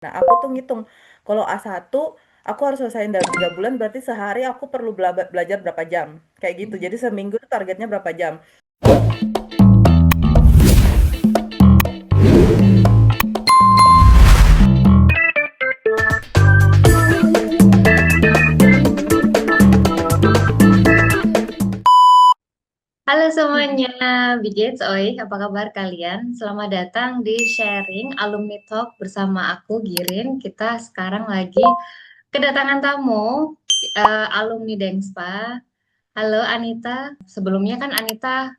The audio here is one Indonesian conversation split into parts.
Nah, aku tuh ngitung, kalau A1 aku harus selesaiin dalam 3 bulan, berarti sehari aku perlu belajar berapa jam. Kayak gitu. Jadi seminggu tuh targetnya berapa jam. Halo semuanya, BJS Oi, apa kabar kalian? Selamat datang di sharing Alumni Talk bersama aku Girin. Kita sekarang lagi kedatangan tamu, alumni Dengspa. Halo Anita, sebelumnya kan Anita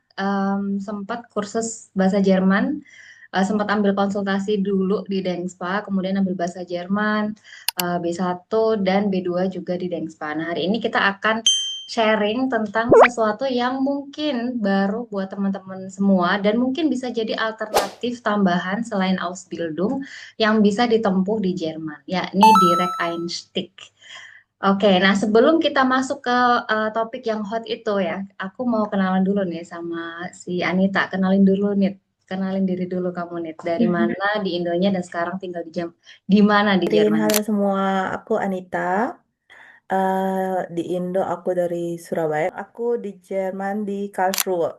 sempat kursus bahasa Jerman, sempat ambil konsultasi dulu di Dengspa, kemudian ambil bahasa Jerman, B1 dan B2 juga di Dengspa. Nah, hari ini kita akan sharing tentang sesuatu yang mungkin baru buat teman-teman semua dan mungkin bisa jadi alternatif tambahan selain Ausbildung yang bisa ditempuh di Jerman, yakni Direct Einstieg. Oke, nah sebelum kita masuk ke topik yang hot itu ya, aku mau kenalan dulu nih sama si Anita. Kenalin dulu nih, kenalin diri dulu kamu nih. Dari mana di Indonya dan sekarang tinggal di mana di Rin, Jerman? halo semua, aku Anita. Di Indo aku dari Surabaya, aku di Jerman di Karlsruhe.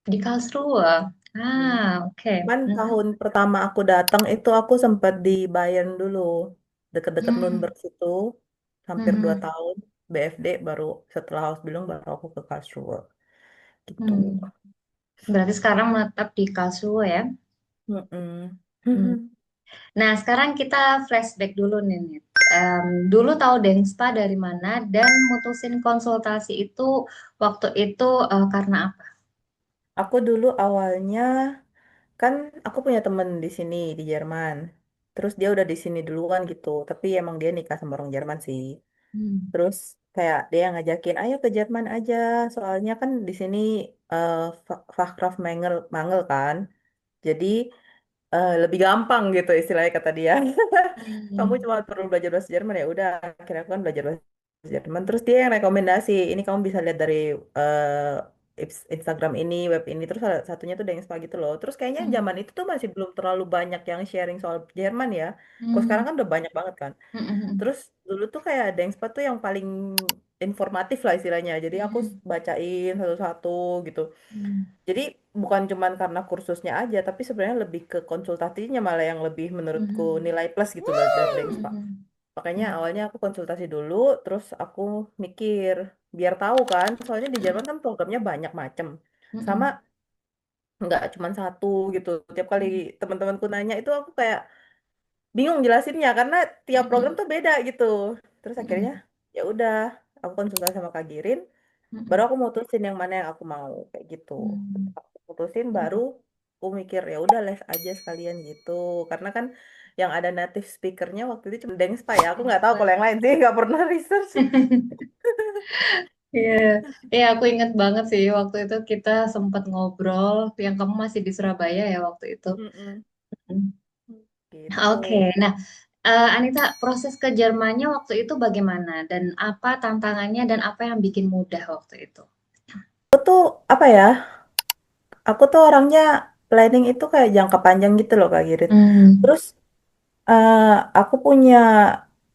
Di Karlsruhe. Hmm. Oke. Cuman Mhm. tahun pertama aku datang itu aku sempat di Bayern dulu, deket-deket Hmm. Nuremberg situ, hampir 2 tahun. BFD baru setelah Ausbildung baru aku ke Karlsruhe gitu. Hmm. Berarti sekarang menetap di Karlsruhe ya? Mm-mm. Hmm. Nah, sekarang kita flashback dulu nih, Nit. Dulu tahu Dengspa dari mana dan mutusin konsultasi itu waktu itu karena apa? Aku dulu awalnya kan aku punya temen di sini di Jerman. Terus dia udah di sini duluan gitu, tapi emang dia nikah sama orang Jerman sih. Hmm. Terus kayak dia ngajakin, ayo ke Jerman aja. Soalnya kan di sini eh Fachkraftmangel mangel kan. Jadi lebih gampang gitu istilahnya kata dia. Kamu Hmm. cuma perlu belajar bahasa Jerman ya udah. Akhirnya aku kan belajar bahasa Jerman. Terus dia yang rekomendasi, ini kamu bisa lihat dari Instagram ini, web ini. Terus ada satunya tuh Dengspa gitu loh. Terus kayaknya Hmm. zaman itu tuh masih belum terlalu banyak yang sharing soal Jerman ya. Kok Hmm. sekarang kan udah banyak banget kan. Hmm. Terus dulu tuh kayak Dengspa tuh yang paling informatif lah istilahnya. Jadi aku Hmm. bacain satu-satu gitu. Hmm. Jadi bukan cuman karena kursusnya aja, tapi sebenarnya lebih ke konsultasinya malah yang lebih menurutku Hmm. nilai plus gitu loh dari Dengspa. Hmm. Makanya Hmm. awalnya aku konsultasi dulu, terus aku mikir biar tahu kan, soalnya di Jerman kan programnya banyak macem. Sama Hmm. nggak cuma satu gitu. Tiap kali teman-temanku nanya itu aku kayak bingung jelasinnya karena tiap program tuh beda gitu. Terus akhirnya ya udah, aku konsultasi sama Kak Girin, baru aku mutusin yang mana yang aku mau kayak gitu. Hmm. Aku putusin baru aku mikir ya udah les aja sekalian gitu. Karena kan yang ada native speakernya waktu itu cuma Dengspa ya. Aku nggak tahu kalau yang lain sih nggak pernah research. Iya, iya aku ingat banget sih waktu itu kita sempat ngobrol yang kamu masih di Surabaya ya waktu itu. Mm-mm. Hmm. Gitu. Oke, nah Anita, proses ke Jermannya waktu itu bagaimana dan apa tantangannya dan apa yang bikin mudah waktu itu? Aku tuh apa ya? Aku tuh orangnya planning itu kayak jangka panjang gitu loh Kak Girit. Hmm. Terus eh, aku punya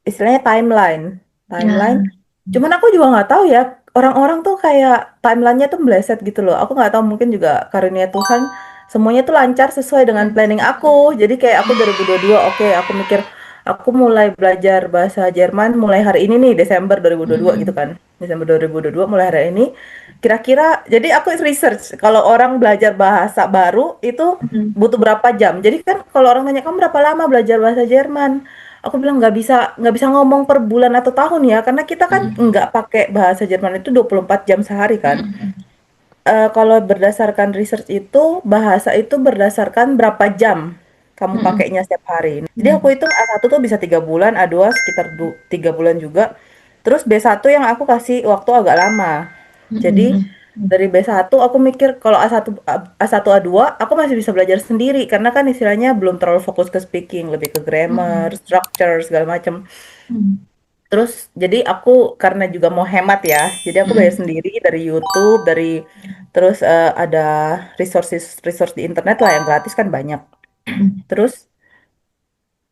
istilahnya timeline, timeline. Nah. Cuman aku juga nggak tahu ya, orang-orang tuh kayak timelinenya tuh meleset gitu loh. Aku nggak tahu mungkin juga karunia Tuhan semuanya tuh lancar sesuai dengan planning aku. Jadi kayak aku 2022, oke, aku mikir aku mulai belajar bahasa Jerman mulai hari ini nih Desember 2022 gitu Hmm. kan. Desember 2022 mulai hari ini. Kira-kira jadi aku research kalau orang belajar bahasa baru itu Hmm. butuh berapa jam. Jadi kan kalau orang tanya kamu berapa lama belajar bahasa Jerman? Aku bilang nggak bisa ngomong per bulan atau tahun ya, karena kita kan Hmm. nggak pakai bahasa Jerman itu 24 jam sehari kan. Hmm. Kalau berdasarkan research itu, bahasa itu berdasarkan berapa jam kamu Hmm. pakainya setiap hari. Jadi Hmm. aku hitung A1 tuh bisa 3 bulan, A2 sekitar 3 bulan juga. Terus B1 yang aku kasih waktu agak lama. Jadi Hmm. dari B1 aku mikir kalau A1 A1 A2 aku masih bisa belajar sendiri karena kan istilahnya belum terlalu fokus ke speaking, lebih ke grammar, Hmm. structure segala macam. Hmm. Terus jadi aku karena juga mau hemat ya, jadi aku bayar Hmm. sendiri dari YouTube, terus ada resources resource di internet lah yang gratis kan banyak. Hmm. Terus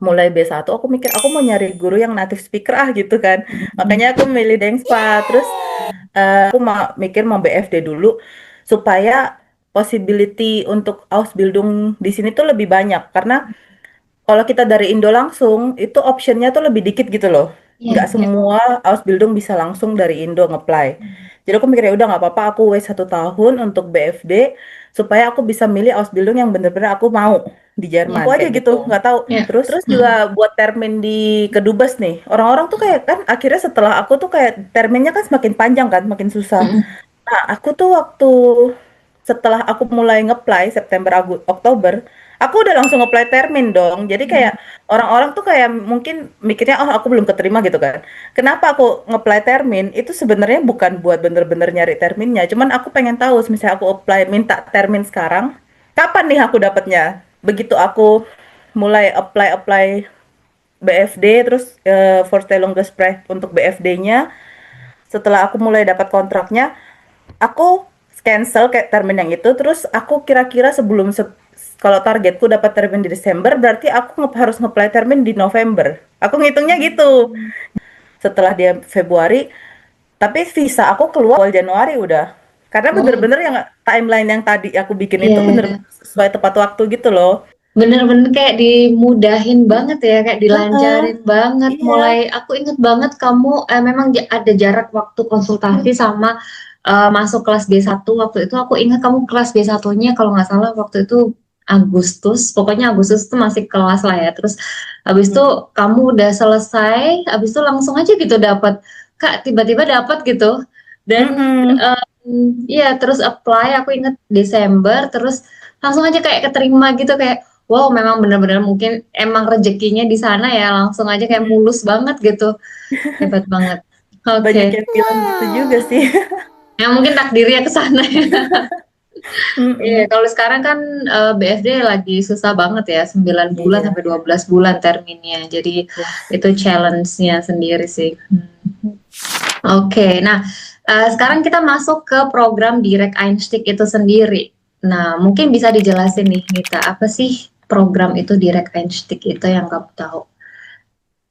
mulai B1 aku mikir aku mau nyari guru yang native speaker gitu kan. Makanya Mm-mm. aku milih Dengspa. Terus aku mau mikir mau BFD dulu supaya possibility untuk Ausbildung di sini tuh lebih banyak karena kalau kita dari Indo langsung, itu optionnya tuh lebih dikit gitu loh. Iya, Nggak iya. semua Ausbildung bisa langsung dari Indo ngeplay. Jadi aku mikirnya udah nggak apa-apa, aku wait 1 tahun untuk BFD supaya aku bisa milih Ausbildung yang bener-bener aku mau di Iya, Jerman. Aku aja kayak gitu, gitu. nggak tahu. Ya. Terus Mm-mm. juga buat termin di Kedubes nih. Orang-orang tuh kayak kan akhirnya setelah aku tuh kayak terminnya kan semakin panjang kan, makin susah. Mm-mm. Nah, aku tuh waktu setelah aku mulai ngeplay September, Oktober, aku udah langsung ngeplay termin dong. Jadi kayak orang-orang tuh kayak mungkin mikirnya, oh aku belum keterima gitu kan. Kenapa aku ngeplay termin? Itu sebenarnya bukan buat bener-bener nyari terminnya. Cuman aku pengen tahu, misalnya aku apply minta termin sekarang, kapan nih aku dapatnya? Begitu aku mulai apply BFD, terus Vorstellungsgespräch untuk BFD-nya, setelah aku mulai dapat kontraknya, aku cancel kayak termin yang itu. Terus aku kira-kira kalau targetku dapat termin di Desember, berarti aku harus ngeplay termin di November. Aku ngitungnya gitu. Setelah dia Februari, tapi visa aku keluar awal Januari udah. Karena Oh, bener-bener yang timeline yang tadi aku bikin itu iya. bener sesuai tepat waktu gitu loh. Bener-bener kayak dimudahin banget ya, kayak Heeh, dilancarin banget. iya. Mulai aku inget banget kamu memang ada jarak waktu konsultasi sama masuk kelas B1 waktu itu. Aku ingat kamu kelas B1-nya kalau nggak salah waktu itu Agustus. Pokoknya Agustus itu masih kelas lah ya. Terus habis itu Mm-mm. kamu udah selesai, habis itu langsung aja gitu dapat. Kak, tiba-tiba dapat gitu. Dan Mm-mm. iya, terus apply aku inget Desember, terus langsung aja kayak keterima gitu, kayak wow, memang benar-benar mungkin emang rezekinya di sana ya, langsung aja kayak Mm-mm. mulus banget gitu. Hebat banget. Oke. Banyak yang bilang gitu juga sih. Ya mungkin takdirnya ke sana ya. Iya, Mm-mm. kalau sekarang kan BSD lagi susah banget ya, 9 bulan Iya, sampai 12 bulan terminnya. Jadi yes. itu challenge-nya sendiri sih. Oke, nah sekarang kita masuk ke program Direct Einstieg itu sendiri. Nah, mungkin bisa dijelasin nih, Nita, apa sih program itu Direct Einstieg itu yang kamu tahu?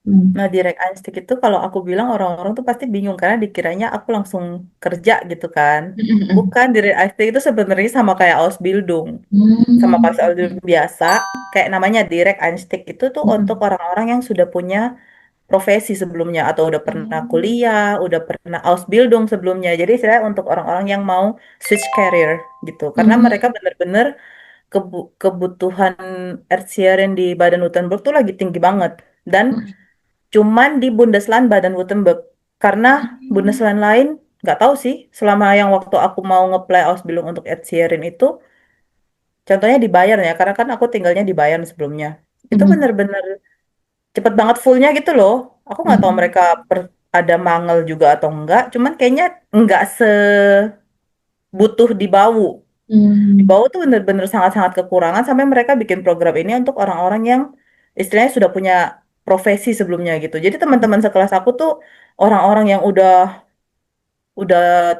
Hmm. Nah, direct Einstein itu kalau aku bilang orang-orang tuh pasti bingung karena dikiranya aku langsung kerja gitu kan. Bukan, direct Einstein itu sebenarnya sama kayak Ausbildung. Sama kayak Hmm. Ausbildung biasa, kayak namanya direct Einstein itu tuh untuk Hmm. orang-orang yang sudah punya profesi sebelumnya atau udah pernah kuliah, udah pernah Ausbildung sebelumnya. Jadi saya untuk orang-orang yang mau switch career gitu. Karena Hmm. mereka benar-benar kebutuhan Erzieherin di Baden-Württemberg tuh lagi tinggi banget. Dan cuman di Bundesland Baden-Württemberg. Karena Bundesland lain nggak tahu sih, selama yang waktu aku mau ngeplay Ausbildung untuk Erzieherin itu, contohnya di Bayern ya, karena kan aku tinggalnya di Bayern sebelumnya. Itu Hmm. bener-bener cepet banget fullnya gitu loh. Aku nggak tahu Hmm. mereka ada mangel juga atau enggak, cuman kayaknya nggak sebutuh di Bau. Di Hmm. Bau tuh bener-bener sangat-sangat kekurangan sampai mereka bikin program ini untuk orang-orang yang istilahnya sudah punya profesi sebelumnya gitu. Jadi teman-teman sekelas aku tuh orang-orang yang udah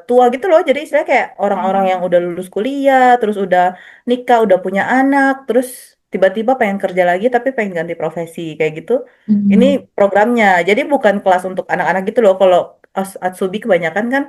tua gitu loh. Jadi istilahnya kayak orang-orang yang udah lulus kuliah, terus udah nikah, udah punya anak, terus tiba-tiba pengen kerja lagi tapi pengen ganti profesi kayak gitu. Ini Hmm. programnya. Jadi bukan kelas untuk anak-anak gitu loh. Kalau Atsubi kebanyakan kan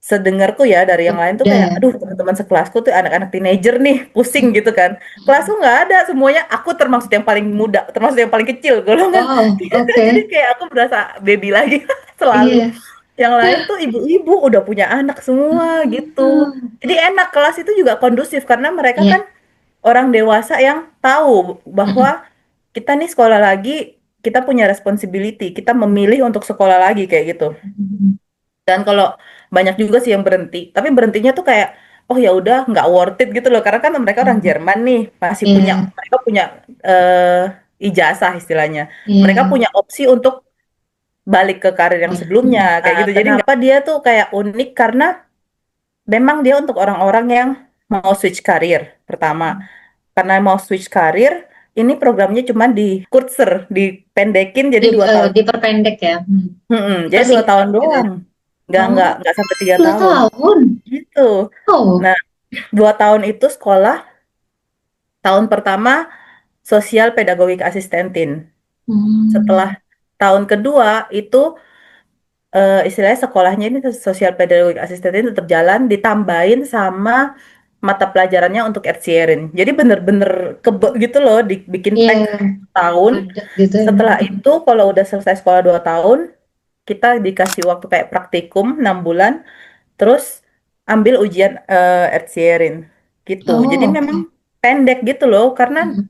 sedengarku ya dari yang lain tuh Udah kayak, ya. aduh teman-teman sekelasku tuh anak-anak teenager nih, pusing gitu kan. Kelasku nggak ada, semuanya aku termasuk yang paling muda, termasuk yang paling kecil golongan. Wow, Gitu. Jadi oke. kayak aku berasa baby lagi selalu. Iya. Yang lain tuh ibu-ibu udah punya anak semua gitu. Hmm. Jadi enak, kelas itu juga kondusif karena mereka kan Iya. orang dewasa yang tahu bahwa kita nih sekolah lagi, kita punya responsibility, kita memilih untuk sekolah lagi kayak gitu. Dan kalau banyak juga sih yang berhenti, tapi berhentinya tuh kayak, oh ya udah nggak worth it gitu loh, karena kan mereka orang Jerman nih, masih punya, Iya. mereka punya ijazah istilahnya, mereka Iya. punya opsi untuk balik ke karir yang Iya. sebelumnya kayak gitu. Jadi kenapa dia tuh kayak unik karena memang dia untuk orang-orang yang mau switch karir pertama, karena mau switch karir, ini programnya cuma di Kurzer, dipendekin jadi 2 tahun. Diperpendek ya. Hmm. Jadi 2 tahun Dipersingkat gitu ya. doang, Oh, nggak sampai 3 tahun 2 tahun. gitu. Oh. Nah, 2 tahun itu sekolah, tahun pertama sosial pedagogik asistentin. Hmm. Setelah tahun kedua itu istilahnya sekolahnya ini social pedagogic assistant ini tetap jalan ditambahin sama mata pelajarannya untuk ersierin. Jadi bener-bener kebe gitu loh dibikin Iya, pack tahun. padat gitu ya. Setelah itu kalau udah selesai sekolah 2 tahun, kita dikasih waktu kayak praktikum 6 bulan, terus ambil ujian ersierin gitu. Jadi Oh, memang oke. pendek gitu loh, karena Mm-mm.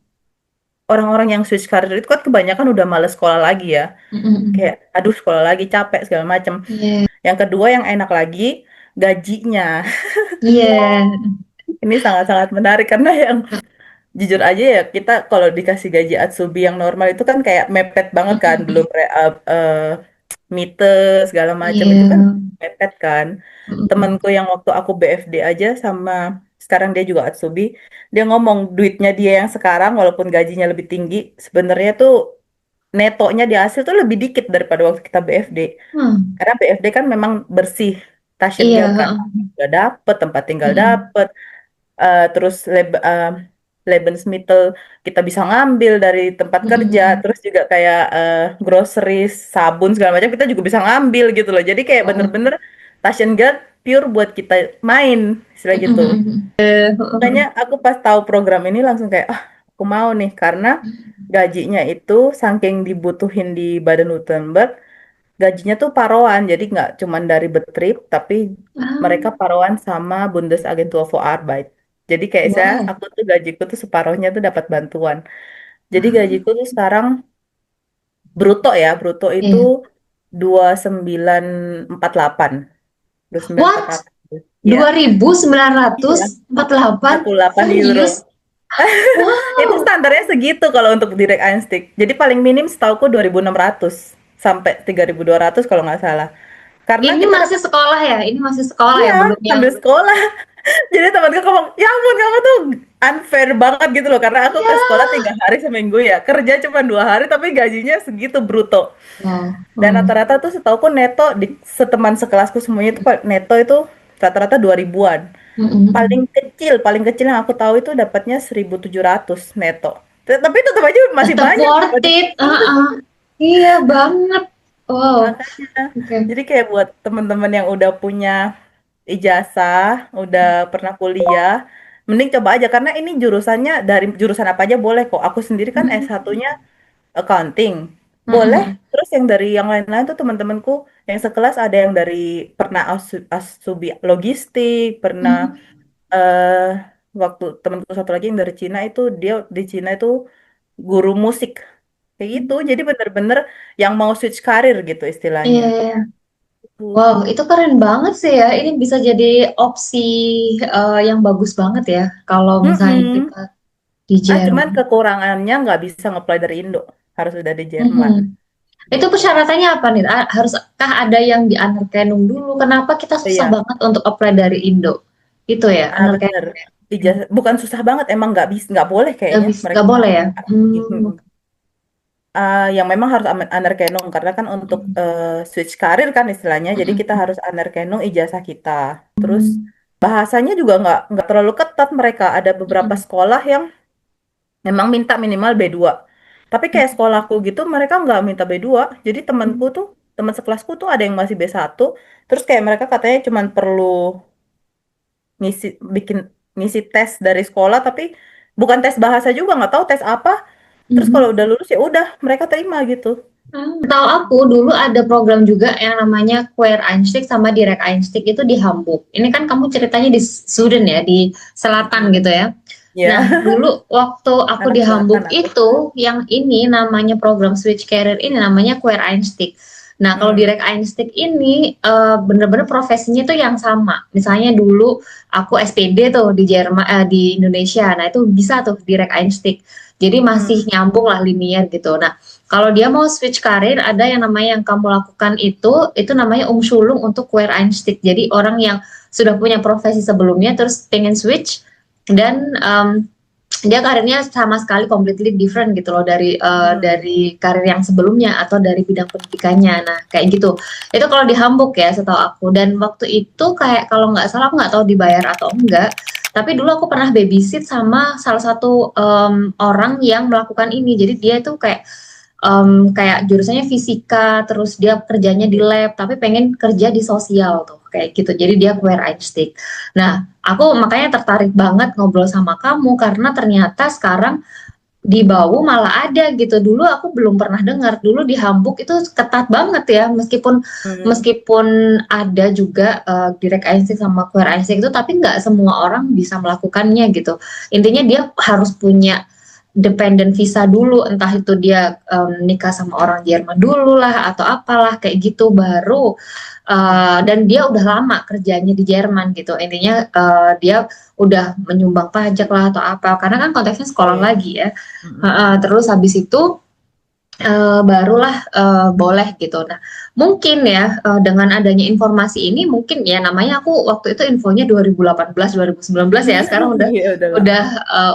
orang-orang yang switch karir itu kan kebanyakan udah males sekolah lagi ya. Mm-mm. Kayak aduh sekolah lagi capek segala macam. Iya, Yang kedua yang enak lagi gajinya. iya. Ini sangat-sangat menarik karena yang jujur aja ya kita kalau dikasih gaji Atsubi yang normal itu kan kayak mepet banget kan, belum Mm-mm. re-up mite segala macam itu kan Iya. mepet kan. Mm-mm. Temenku yang waktu aku BFD aja sama sekarang dia juga Atsubi, dia ngomong duitnya dia yang sekarang walaupun gajinya lebih tinggi, sebenarnya tuh netonya di hasil tuh lebih dikit daripada waktu kita BFD. Hmm. Karena BFD kan memang bersih, Iya. Taschengeld kan Heeh. udah dapet, tempat tinggal Mm-mm. dapet, terus Lebensmittel kita bisa ngambil dari tempat kerja, Mm-mm. terus juga kayak groceries, sabun segala macam kita juga bisa ngambil gitu loh. Jadi kayak Oh. bener-bener Taschengeld pure buat kita main, istilah gitu. Mm-mm. Makanya aku pas tahu program ini langsung kayak, ah, aku mau nih karena gajinya itu saking dibutuhin di Baden-Württemberg, gajinya tuh paroan, jadi nggak cuman dari Betrip, tapi mereka Ah, paroan sama Bundesagentur für Arbeit. Jadi kayak saya, wow. aku tuh gajiku tuh separohnya tuh dapat bantuan. Jadi Ah, gajiku tuh sekarang bruto ya, bruto itu iya. 2948, What? 2948. Ya, Dua ribu sembilan iya, ratus empat puluh delapan? 48 euro. Serius? Itu Wow. standarnya segitu kalau untuk direct Einstick. Jadi paling minim setauku 2600 sampai 3200 kalau nggak salah. Karena Ini kita masih dapat, sekolah ya? Ini masih sekolah iya, ya? Belum yang... sambil sekolah. Jadi temanku ngomong, ya ampun kamu tuh unfair banget gitu loh. Karena aku ke Iya. sekolah 3 hari seminggu ya. Kerja cuma 2 hari tapi gajinya segitu bruto. Wow. Dan Hmm. rata-rata tuh setauku neto di seteman sekelasku semuanya itu neto itu rata-rata 2000-an. Mm-mm. Paling kecil yang aku tahu itu dapatnya 1.700 neto. Tapi tetap aja masih Tetap banyak worth dibanding. it. Iya banget. Wow. Makanya. Oke. Jadi kayak buat teman-teman yang udah punya ijazah, udah pernah kuliah, mending coba aja karena ini jurusannya dari jurusan apa aja boleh kok. Aku sendiri kan S1-nya accounting. Boleh. Mm-mm. Terus yang dari yang lain-lain tuh teman-temanku yang sekelas ada yang dari pernah asubi logistik, pernah Mm-mm. eh waktu temanku satu lagi yang dari Cina itu dia di Cina itu guru musik. Kayak gitu. Jadi bener-bener yang mau switch karir gitu istilahnya. Iya, iya. Gitu. Wow, itu keren banget sih ya. Ini bisa jadi opsi yang bagus banget ya. Kalau misalnya Mm-mm. kita di Cuman Jerman. kekurangannya nggak bisa nge-apply dari Indo. Harus udah di Jerman. Mhm. Itu Gitu. persyaratannya apa nih? Haruskah ada yang di Anerkenum dulu? Kenapa kita Oh susah iya, banget untuk apply dari Indo? Itu ya, bener. Anerkenum ya. Ijazah, bukan susah banget, emang nggak bisa, nggak boleh Nggak kayaknya bisa, nggak mereka. boleh ya? Hmm. Yang memang harus anerkenung karena kan untuk switch karir kan istilahnya. Jadi kita harus anerkenung ijazah kita. Terus Hmm. bahasanya juga nggak terlalu ketat mereka. Ada beberapa sekolah yang memang minta minimal B2. Tapi kayak sekolahku gitu mereka nggak minta B2. Jadi temanku tuh, teman sekelasku tuh ada yang masih B1. Terus kayak mereka katanya cuman perlu ngisi bikin ngisi tes dari sekolah tapi bukan tes bahasa juga nggak tahu tes apa. Terus kalau Mhm. udah lulus ya udah mereka terima gitu. Tahu aku dulu ada program juga yang namanya Queer Einstick sama Direct Einstick itu di Hamburg. Ini kan kamu ceritanya di Sweden ya, di selatan gitu ya. Ya, Nah, dulu waktu aku anak di selatan Hamburg aku. itu, yang ini namanya program Switch Career ini namanya Queer Einstick. Nah, kalau Hmm. Direct Einstick ini bener-bener profesinya tuh yang sama. Misalnya dulu aku SPD tuh di Jerman, di Indonesia. Nah, itu bisa tuh Direct Einstick. Jadi masih Hmm. nyambung lah linear gitu. Nah, kalau dia mau switch karir, ada yang namanya yang kamu lakukan itu namanya Umschulung untuk Quereinstieg. Jadi orang yang sudah punya profesi sebelumnya terus pengen switch dan dia karirnya sama sekali completely different gitu loh Hmm. dari karir yang sebelumnya atau dari bidang pendidikannya. Nah kayak gitu. Itu kalau di Hamburg ya setahu aku. Dan waktu itu kayak kalau nggak salah aku nggak tahu dibayar atau enggak. Tapi dulu aku pernah babysit sama salah satu orang yang melakukan ini. Jadi dia itu kayak kayak jurusannya fisika, terus dia kerjanya di lab, tapi pengen kerja di sosial tuh, kayak gitu. Jadi dia queer Einstein. Nah, aku makanya tertarik banget ngobrol sama kamu karena ternyata sekarang di Bau malah ada gitu. Dulu aku belum pernah dengar. Dulu di Hamburg itu ketat banget ya, meskipun Hmm. meskipun ada juga direct Einstein sama queer Einstein itu, tapi nggak semua orang bisa melakukannya gitu. Intinya dia harus punya dependent visa dulu, entah itu dia nikah sama orang Jerman dulu lah atau apalah kayak gitu baru dan dia udah lama kerjanya di Jerman gitu. Intinya dia udah menyumbang pajak lah atau apa karena kan konteksnya Oh sekolah ya. lagi ya. Mm-mm. Terus habis itu barulah boleh gitu. Nah, mungkin ya dengan adanya informasi ini mungkin ya namanya aku waktu itu infonya 2018 2019 ya. Sekarang Iya udah lama. udah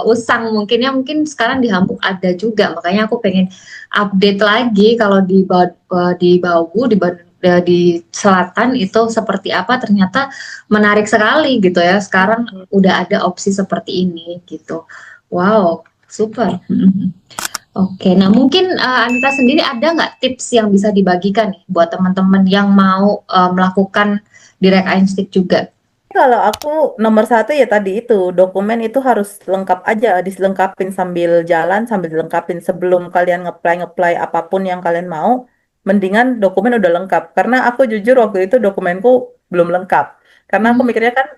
usang mungkin ya mungkin sekarang di Hamburg ada juga. Makanya aku pengen update lagi kalau di Baubu di selatan itu seperti apa ternyata menarik sekali gitu ya. Sekarang Mm-mm. udah ada opsi seperti ini gitu. Wow, super. Oke, nah mungkin Anita sendiri ada nggak tips yang bisa dibagikan nih buat teman-teman yang mau melakukan direct Einstein juga? Kalau aku nomor satu ya tadi itu dokumen itu harus lengkap aja, diselengkapin sambil jalan, sambil dilengkapin sebelum kalian ngeplay apapun yang kalian mau. Mendingan dokumen udah lengkap. Karena aku jujur waktu itu dokumenku belum lengkap. Karena aku Hmm, mikirnya kan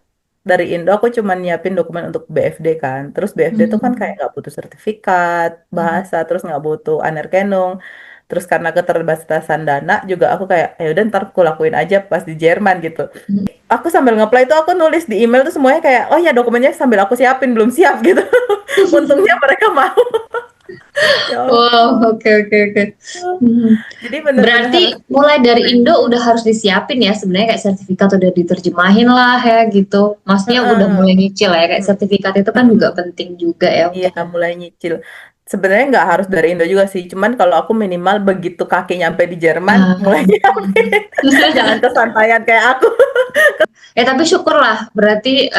dari Indo aku cuma nyiapin dokumen untuk BFD kan. Terus BFD itu kan kayak hmm, nggak butuh sertifikat hmm, bahasa, terus nggak butuh anerkenung. Terus karena keterbatasan dana juga aku kayak, ya udah ntar aku lakuin aja pas di Jerman gitu. hmm. Aku sambil ngeplay itu aku nulis di email tuh semuanya kayak oh ya dokumennya sambil aku siapin belum siap gitu. Untungnya mereka mau. Ya Wow, ampun. oke oke oke. Hmm. Jadi bener-bener Berarti harus mulai dari play. Indo udah harus disiapin ya sebenarnya kayak sertifikat udah diterjemahin lah ya gitu. Maksudnya udah Heeh. mulai nyicil ya kayak sertifikat itu kan juga penting juga ya Iya, untuk mulai nyicil. Sebenarnya nggak harus dari Indo juga sih. Cuman kalau aku minimal begitu kaki nyampe di Jerman, mulai hmm. nyiapin. Jangan kesantaian kayak aku. Tapi syukurlah berarti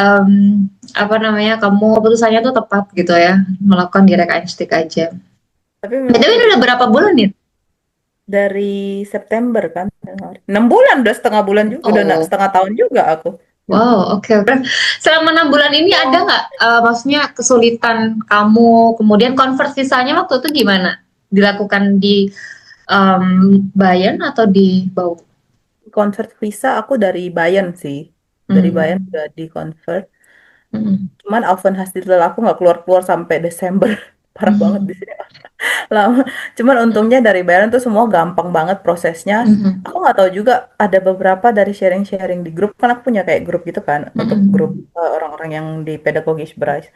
apa namanya kamu keputusannya tuh tepat gitu ya melakukan direct Einstein aja. Tapi memang BTW ini udah udah berapa bulan nih? dari September kan. 6 bulan, udah setengah bulan juga. Udah Oh, setengah tahun juga aku. wow, oke oke. Selama 6 bulan ini ada nggak maksudnya kesulitan kamu kemudian convert visanya waktu itu gimana? Dilakukan di Bayern atau di Bau? Convert visa aku dari Bayern sih. Dari Bayern Hmm. udah di convert. Hmm. Cuman Aufenthaltstitel aku nggak keluar-keluar sampai Desember. Parah banget di Hmm. sini. Lama. Cuman untungnya dari Bayern tuh semua gampang banget prosesnya. Hmm. Aku nggak tahu juga ada beberapa dari sharing-sharing di grup. Kan aku punya kayak grup gitu kan. Untuk grup Hmm. orang-orang yang di Pedagogisch Bereich.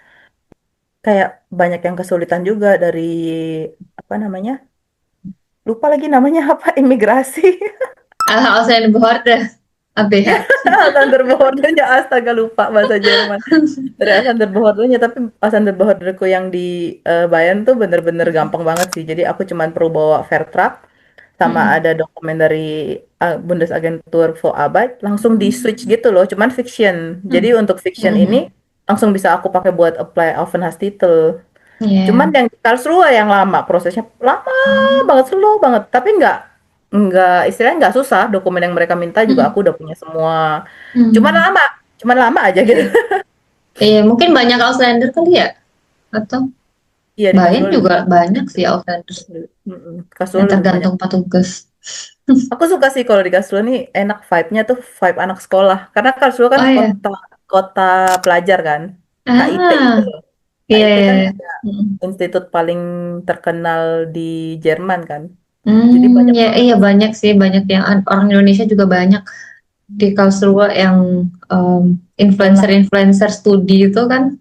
Kayak banyak yang kesulitan juga dari apa namanya? Lupa lagi namanya apa? Imigrasi. Ausländerbehörde, ABH. Sanderbehoordernya astaga lupa bahasa Jerman. Dari Sanderbehoordernya tapi Sanderbehoorderku yang di Bayern tuh bener-bener gampang banget sih. Jadi aku cuman perlu bawa Vertrag sama Hmm. ada dokumen dari Bundesagentur für Arbeit langsung di switch gitu loh. Cuman fiction. Jadi Hmm. untuk fiction ini Hmm. langsung bisa aku pakai buat apply Aufenthaltstitel. Cuman Ya. yang di Karlsruhe yang lama prosesnya lama Hmm. banget slow banget. Tapi nggak istilahnya nggak susah. Dokumen yang mereka minta juga Hmm. aku udah punya semua. Cuman Hmm. lama, cuman lama aja gitu. Oke. Mungkin banyak Auslander kali ya? Atau Iya di Bayern Karlsruhe lebih juga banyak banyak. sih Auslander. Mm-mm. Yang Karlsruhe lebih banyak. tergantung petugas. Aku suka sih kalau di Karlsruhe nih enak vibe-nya tuh vibe anak sekolah. Karena Karlsruhe kan Oh ya. kota kota pelajar kan. KIT itu Ah, loh. iya, KIT iya, kan iya. kayak Hmm. institut paling terkenal di Jerman kan. Jadi Hmm, banyak ya, banget. iya banyak sih, banyak yang orang Indonesia juga banyak di Karlsruhe yang Sekolah. influencer-influencer studi itu kan.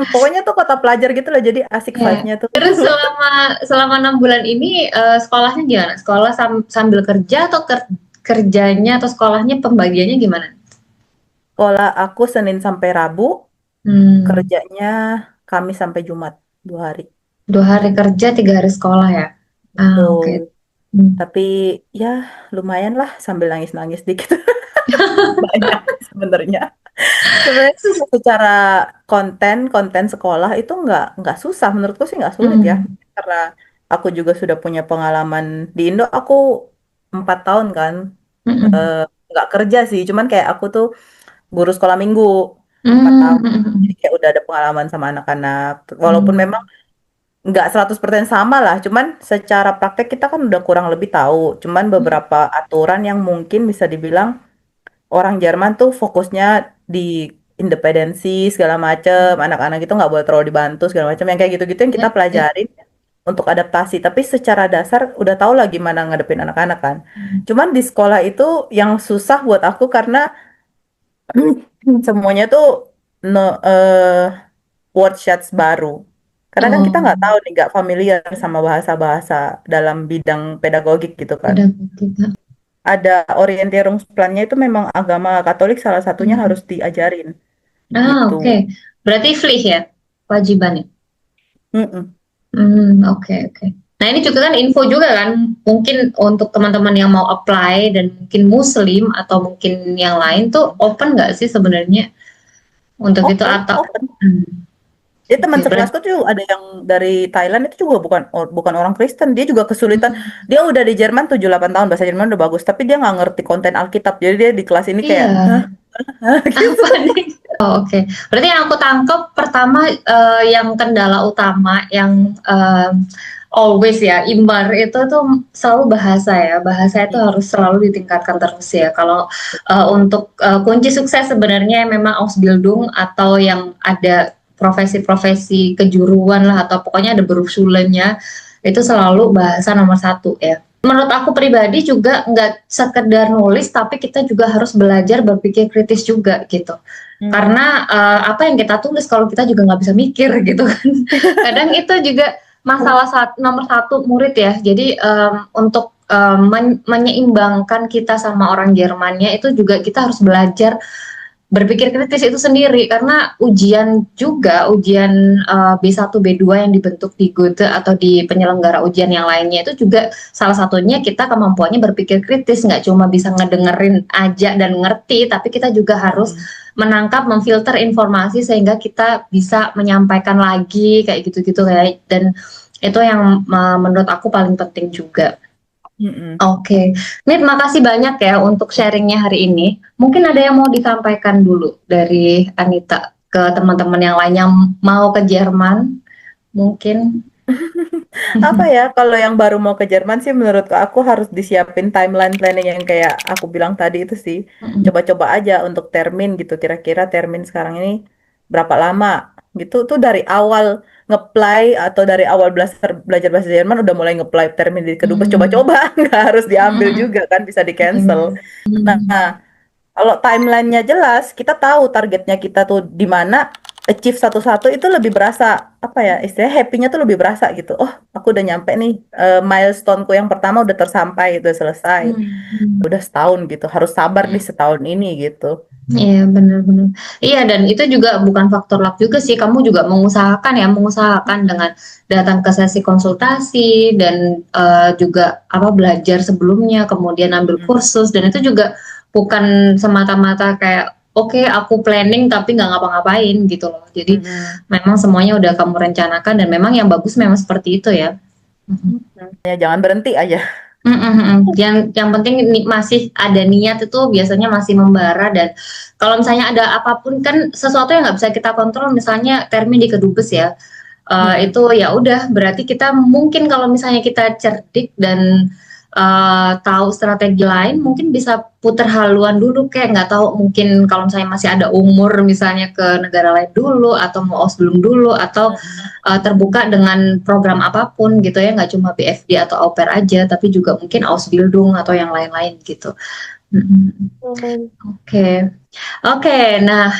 Pokoknya tuh kota pelajar gitu loh, jadi asik Ya. vibe-nya tuh. Terus selama 6 bulan ini sekolahnya gimana? Sekolah sambil kerja atau kerjanya atau sekolahnya pembagiannya gimana? Sekolah aku Senin sampai Rabu, Hmm, kerjanya Kamis sampai Jumat, 2 hari. 2 hari kerja, 3 hari sekolah ya? Ah, oke. Betul. Hmm. Tapi ya lumayan lah sambil nangis-nangis dikit. Banyak sebenarnya. Sebenarnya secara konten sekolah itu nggak susah menurutku sih nggak sulit ya. Hmm. Karena aku juga sudah punya pengalaman di Indo. Aku 4 tahun kan, Mm-mm. eh, nggak kerja sih, cuman kayak aku tuh guru sekolah minggu 4 tahun. Jadi Mm-mm. kayak udah ada pengalaman sama anak-anak. Walaupun memang Mm. nggak 100% sama lah, cuman secara praktek kita kan udah kurang lebih tahu. Cuman beberapa aturan yang mungkin bisa dibilang orang Jerman tuh fokusnya di independensi segala macem, anak-anak itu nggak boleh terlalu dibantu segala macam, yang kayak gitu-gitu yang kita Ya, ya. pelajarin untuk adaptasi. Tapi secara dasar udah tau lah gimana ngadepin anak-anak kan. Cuman di sekolah itu yang susah buat aku karena semuanya tuh no, word shots baru. Karena kan kita Oh, nggak tahu nih, nggak familiar sama bahasa-bahasa dalam bidang pedagogik gitu kan. udah kita. Ada orientierungsplannya itu memang agama Katolik salah satunya harus diajarin Ah, gitu. oke. Berarti flih ya kewajibannya. Mm-mm. Oke, oke. Nah, ini juga kan info juga kan, mungkin untuk teman-teman yang mau apply dan mungkin Muslim atau mungkin yang lain tuh open nggak sih sebenarnya untuk itu Open, atau open. Dia oke teman berarti sekelasku tuh ada yang dari Thailand, itu juga bukan orang Kristen. Dia juga kesulitan. Dia udah di Jerman 7-8 tahun, bahasa Jerman udah bagus, tapi dia nggak ngerti konten Alkitab. Jadi dia di kelas ini kayak, hah, iya. hah, gitu. Apa nih? Oh, oke. Berarti yang aku tangkap pertama yang kendala utama yang always ya Imbar itu tuh selalu bahasa ya. Bahasa itu harus selalu ditingkatkan terus ya. Kalau untuk kunci sukses sebenarnya memang Ausbildung atau yang ada profesi-profesi kejuruan lah atau pokoknya ada berusulaannya itu selalu bahasa nomor satu ya. Menurut aku pribadi juga nggak sekedar nulis, tapi kita juga harus belajar berpikir kritis juga gitu. Hmm. Karena apa yang kita tulis kalau kita juga nggak bisa mikir gitu kan. Kadang itu juga masalah nomor satu murid ya. Jadi untuk menyeimbangkan kita sama orang Jermannya itu juga kita harus belajar berpikir kritis itu sendiri karena ujian juga ujian B1 B2 yang dibentuk di Goethe atau di penyelenggara ujian yang lainnya itu juga salah satunya kita kemampuannya berpikir kritis nggak cuma bisa ngedengerin aja dan ngerti tapi kita juga harus Mm-mm. menangkap memfilter informasi sehingga kita bisa menyampaikan lagi kayak gitu-gitu ya dan itu yang menurut aku paling penting juga. Mm-mm. Oke, Nit, makasih banyak ya untuk sharingnya hari ini. Mungkin ada yang mau disampaikan dulu dari Anita ke teman-teman yang lain yang mau ke Jerman, mungkin. Apa ya, kalau yang baru mau ke Jerman sih menurutku aku harus disiapin timeline planning yang kayak aku bilang tadi itu sih. Coba-coba aja untuk termin gitu, kira-kira termin sekarang ini berapa lama gitu. Tuh dari awal ngeplay atau dari awal belajar belajar bahasa Jerman udah mulai ngeplay termin di kedubes, coba-coba nggak harus diambil juga kan, bisa di cancel. Nah, kalau timelinenya jelas, kita tahu targetnya kita tuh di mana, achieve satu-satu itu lebih berasa, apa ya, istilahnya happy-nya tuh lebih berasa gitu. Oh, aku udah nyampe nih, milestone-ku yang pertama udah tersampai, udah selesai. Udah setahun gitu, harus sabar nih setahun ini gitu. Iya, benar-benar. Iya, dan itu juga bukan faktor luck juga sih. Kamu juga mengusahakan ya, mengusahakan dengan datang ke sesi konsultasi dan juga apa belajar sebelumnya, kemudian ambil Mm, kursus dan itu juga bukan semata-mata kayak oke, aku planning tapi nggak ngapa-ngapain gitu loh. Jadi mm, memang semuanya udah kamu rencanakan dan memang yang bagus memang seperti itu ya. Mhm. Ya, jangan berhenti aja. Yang penting masih ada niat itu biasanya masih membara dan kalau misalnya ada apapun kan sesuatu yang nggak bisa kita kontrol misalnya termin di kedubes ya Mm-mm. itu ya udah berarti kita mungkin kalau misalnya kita cerdik dan tahu strategi lain mungkin bisa putar haluan dulu kayak nggak tahu mungkin kalau misalnya masih ada umur misalnya ke negara lain dulu atau mau Ausbildung dulu atau Mm-mm. terbuka dengan program apapun gitu ya nggak cuma BFD atau au pair aja tapi juga mungkin Ausbildung atau yang lain-lain gitu. Mm-mm. Mm. Oke, oke. Nah,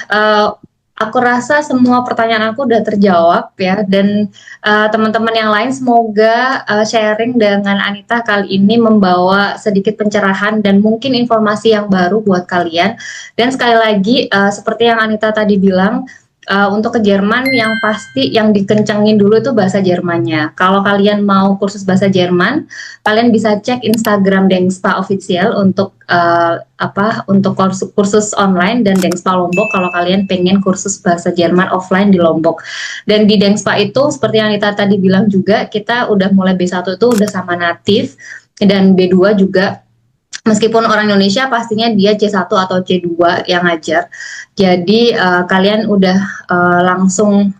aku rasa semua pertanyaan aku udah terjawab ya. Dan teman-teman yang lain semoga sharing dengan Anita kali ini membawa sedikit pencerahan dan mungkin informasi yang baru buat kalian. Dan sekali lagi, seperti yang Anita tadi bilang, Untuk ke Jerman yang pasti yang dikencengin dulu itu bahasa Jermannya. Kalau kalian mau kursus bahasa Jerman, kalian bisa cek Instagram Dengspa Official untuk untuk kursus online, dan Dengspa Lombok kalau kalian pengen kursus bahasa Jerman offline di Lombok. Dan di Dengspa itu seperti yang Nita tadi bilang juga, kita udah mulai B1 itu udah sama natif, dan B2 juga. Meskipun orang Indonesia pastinya dia C1 atau C2 yang ngajar. Jadi kalian udah langsung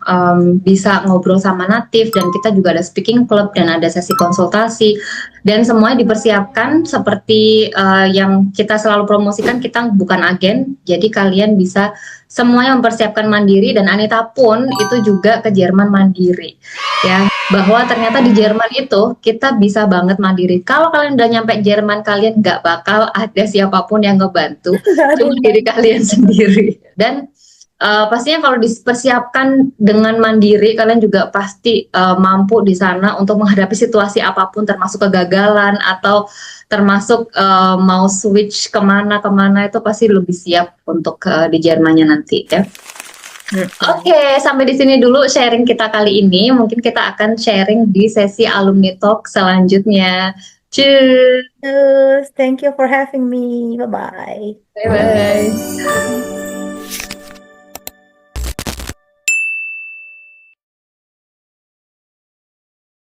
bisa ngobrol sama natif, dan kita juga ada speaking club dan ada sesi konsultasi, dan semuanya dipersiapkan seperti yang kita selalu promosikan, kita bukan agen. Jadi kalian bisa semuanya mempersiapkan mandiri, dan Anita pun itu juga ke Jerman mandiri ya, bahwa ternyata di Jerman itu kita bisa banget mandiri. Kalau kalian udah nyampe Jerman, kalian nggak bakal ada siapapun yang ngebantu, Nggak ada cuma yang diri kalian sendiri. Dan pastinya kalau dipersiapkan dengan mandiri, kalian juga pasti mampu di sana untuk menghadapi situasi apapun, termasuk kegagalan atau termasuk mau switch kemana-kemana, itu pasti lebih siap untuk di Jermannya nanti ya. Oke, sampai di sini dulu sharing kita kali ini. Mungkin kita akan sharing di sesi alumni talk selanjutnya. Cheers. Terus, thank you for having me. Bye-bye. Bye bye.